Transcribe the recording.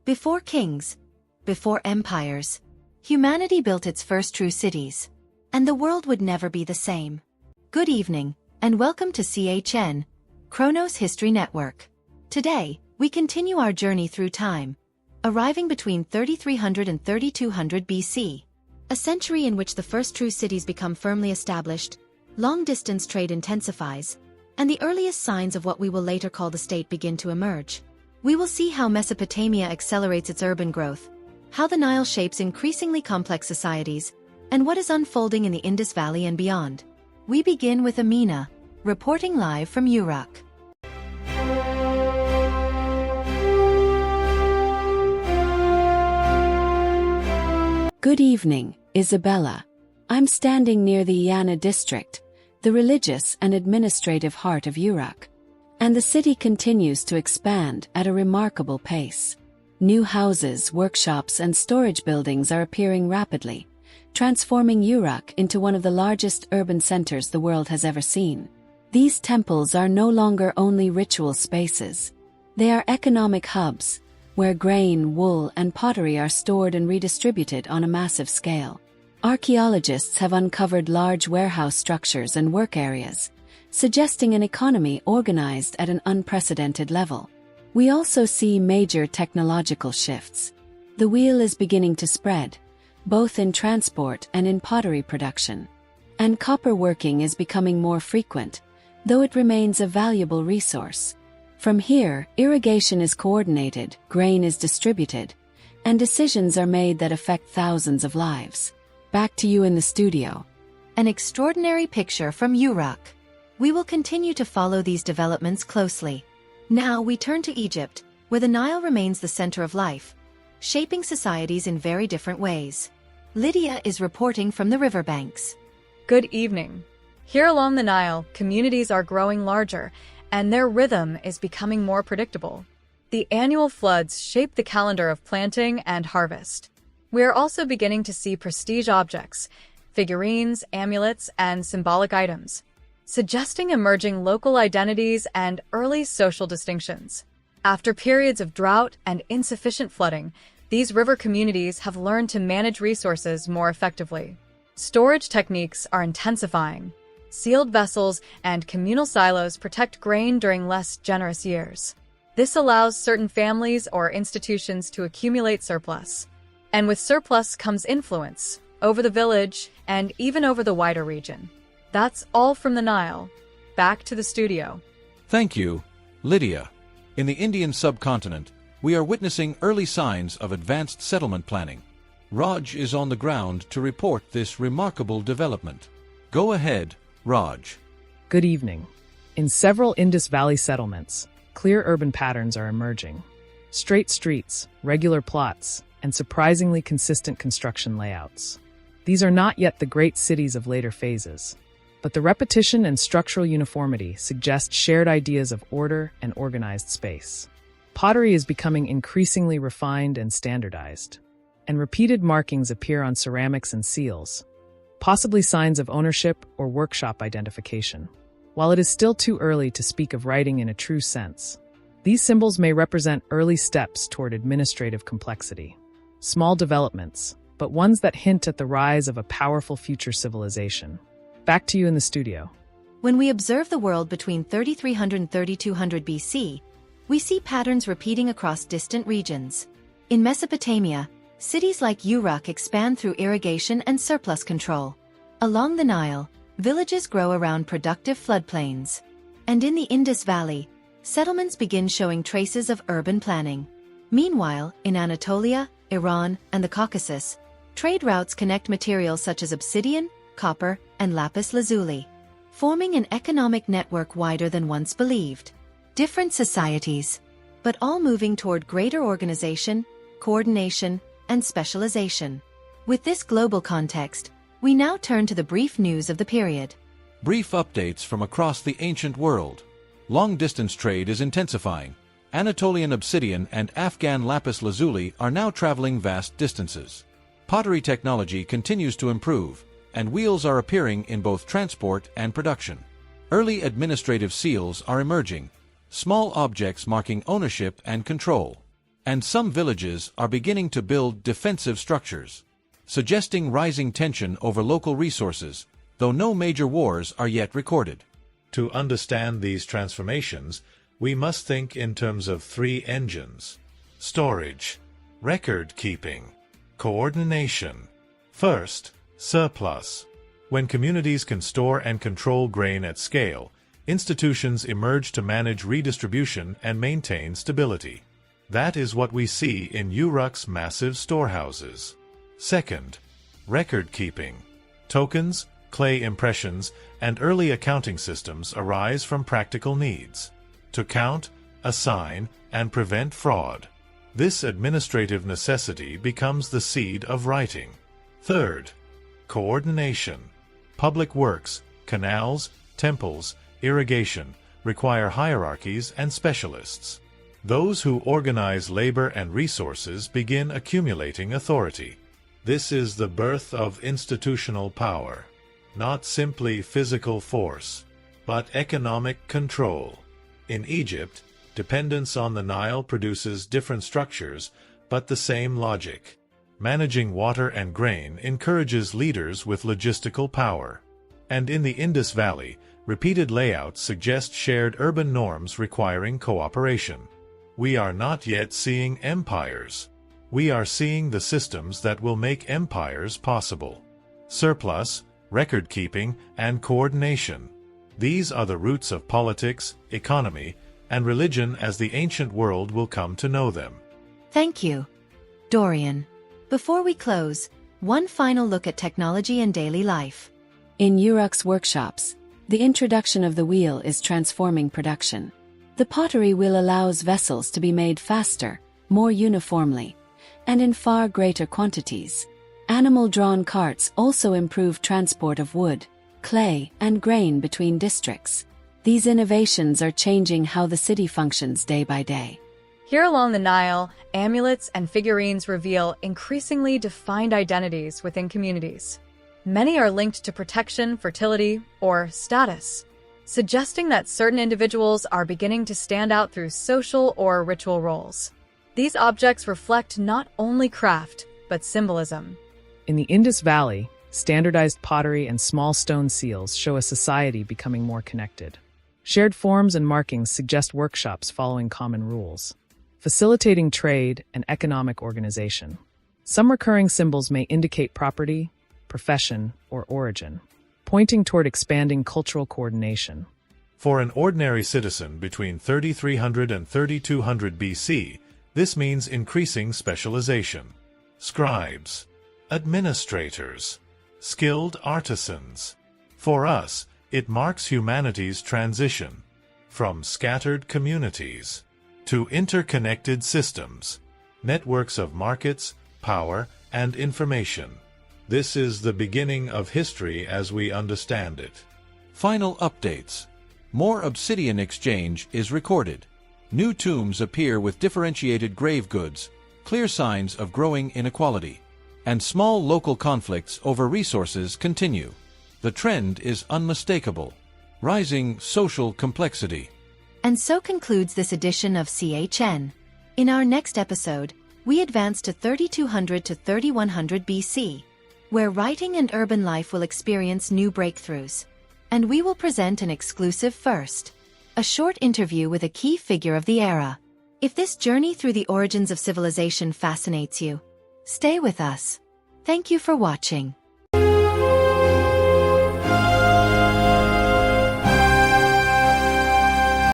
Before kings, before empires, humanity built its first true cities. And the world would never be the same. Good evening, and welcome to CHN, Chronos History Network. Today, we continue our journey through time, arriving between 3300 and 3200 BC. A century in which the first true cities become firmly established, long-distance trade intensifies, and the earliest signs of what we will later call the state begin to emerge. We will see how Mesopotamia accelerates its urban growth, how the Nile shapes increasingly complex societies, and what is unfolding in the Indus Valley and beyond. We begin with Amina, reporting live from Uruk. Good evening, Isabelle. I'm standing near the Yana district, the religious and administrative heart of Uruk. And the city continues to expand at a remarkable pace. New houses, workshops, and storage buildings are appearing rapidly, transforming Uruk into one of the largest urban centers the world has ever seen. These temples are no longer only ritual spaces. They are economic hubs, where grain, wool, and pottery are stored and redistributed on a massive scale. Archaeologists have uncovered large warehouse structures and work areas, suggesting an economy organized at an unprecedented level. We also see major technological shifts. The wheel is beginning to spread, both in transport and in pottery production. And copper working is becoming more frequent, though it remains a valuable resource. From here, irrigation is coordinated, grain is distributed, and decisions are made that affect thousands of lives. Back to you in the studio. An extraordinary picture from Uruk. We will continue to follow these developments closely. Now we turn to Egypt, where the Nile remains the center of life, shaping societies in very different ways. Lydia is reporting from the riverbanks. Good evening. Here along the Nile, communities are growing larger, and their rhythm is becoming more predictable. The annual floods shape the calendar of planting and harvest. We are also beginning to see prestige objects, figurines, amulets, and symbolic items, suggesting emerging local identities and early social distinctions. After periods of drought and insufficient flooding, these river communities have learned to manage resources more effectively. Storage techniques are intensifying. Sealed vessels and communal silos protect grain during less generous years. This allows certain families or institutions to accumulate surplus. And with surplus comes influence over the village and even over the wider region. That's all from the Nile. Back to the studio. Thank you, Lydia. In the Indian subcontinent, we are witnessing early signs of advanced settlement planning. Raj is on the ground to report this remarkable development. Go ahead, Raj. Good evening. In several Indus Valley settlements, clear urban patterns are emerging. Straight streets, regular plots, and surprisingly consistent construction layouts. These are not yet the great cities of later phases, but the repetition and structural uniformity suggest shared ideas of order and organized space. Pottery is becoming increasingly refined and standardized, and repeated markings appear on ceramics and seals, possibly signs of ownership or workshop identification. While it is still too early to speak of writing in a true sense, these symbols may represent early steps toward administrative complexity. Small developments, but ones that hint at the rise of a powerful future civilization. Back to you in the studio. When we observe the world between 3300 and 3200 BC, we see patterns repeating across distant regions. In Mesopotamia, cities like Uruk expand through irrigation and surplus control. Along the Nile, villages grow around productive floodplains. And in the Indus Valley, settlements begin showing traces of urban planning. Meanwhile, in Anatolia, Iran, and the Caucasus, trade routes connect materials such as obsidian, copper, and lapis lazuli, forming an economic network wider than once believed. Different societies, but all moving toward greater organization, coordination, and specialization. With this global context, we now turn to the brief news of the period. Brief updates from across the ancient world. Long-distance trade is intensifying. Anatolian obsidian and Afghan lapis lazuli are now traveling vast distances. Pottery technology continues to improve, and wheels are appearing in both transport and production. Early administrative seals are emerging, small objects marking ownership and control. and some villages are beginning to build defensive structures, suggesting rising tension over local resources, though no major wars are yet recorded. To understand these transformations, we must think in terms of three engines: storage, record-keeping, coordination. First, surplus. When communities can store and control grain at scale, institutions emerge to manage redistribution and maintain stability. That is what we see in Uruk's massive storehouses. Second, record-keeping. Tokens, clay impressions, and early accounting systems arise from practical needs to count, assign, and prevent fraud. This administrative necessity becomes the seed of writing. Third, coordination. Public works, canals, temples, irrigation require hierarchies and specialists. Those who organize labor and resources begin accumulating authority. This is the birth of institutional power, not simply physical force, but economic control. In Egypt, dependence on the Nile produces different structures, but the same logic. Managing water and grain encourages leaders with logistical power. And in the Indus Valley, repeated layouts suggest shared urban norms requiring cooperation. We are not yet seeing empires. We are seeing the systems that will make empires possible. Surplus, record-keeping, and coordination. These are the roots of politics, economy, and religion as the ancient world will come to know them. Thank you, Dorian. Before we close, one final look at technology and daily life. In Uruk's workshops, the introduction of the wheel is transforming production. The pottery wheel allows vessels to be made faster, more uniformly, and in far greater quantities. Animal-drawn carts also improve transport of wood, clay, and grain between districts. These innovations are changing how the city functions day by day. Here along the Nile, amulets and figurines reveal increasingly defined identities within communities. Many are linked to protection, fertility, or status, suggesting that certain individuals are beginning to stand out through social or ritual roles. These objects reflect not only craft, but symbolism. In the Indus Valley, standardized pottery and small stone seals show a society becoming more connected. Shared forms and markings suggest workshops following common rules, facilitating trade and economic organization. Some recurring symbols may indicate property, profession, or origin, pointing toward expanding cultural coordination. For an ordinary citizen between 3300 and 3200 BC, this means increasing specialization. Scribes, administrators, skilled artisans. For us, it marks humanity's transition from scattered communities to interconnected systems, networks of markets, power, and information. This is the beginning of history as we understand it. Final updates. More obsidian exchange is recorded. New tombs appear with differentiated grave goods, clear signs of growing inequality. And small local conflicts over resources continue. The trend is unmistakable. Rising social complexity. And so concludes this edition of CHN. In our next episode, we advance to 3200 to 3100 BC, where writing and urban life will experience new breakthroughs. And we will present an exclusive first, a short interview with a key figure of the era. If this journey through the origins of civilization fascinates you, stay with us. Thank you for watching.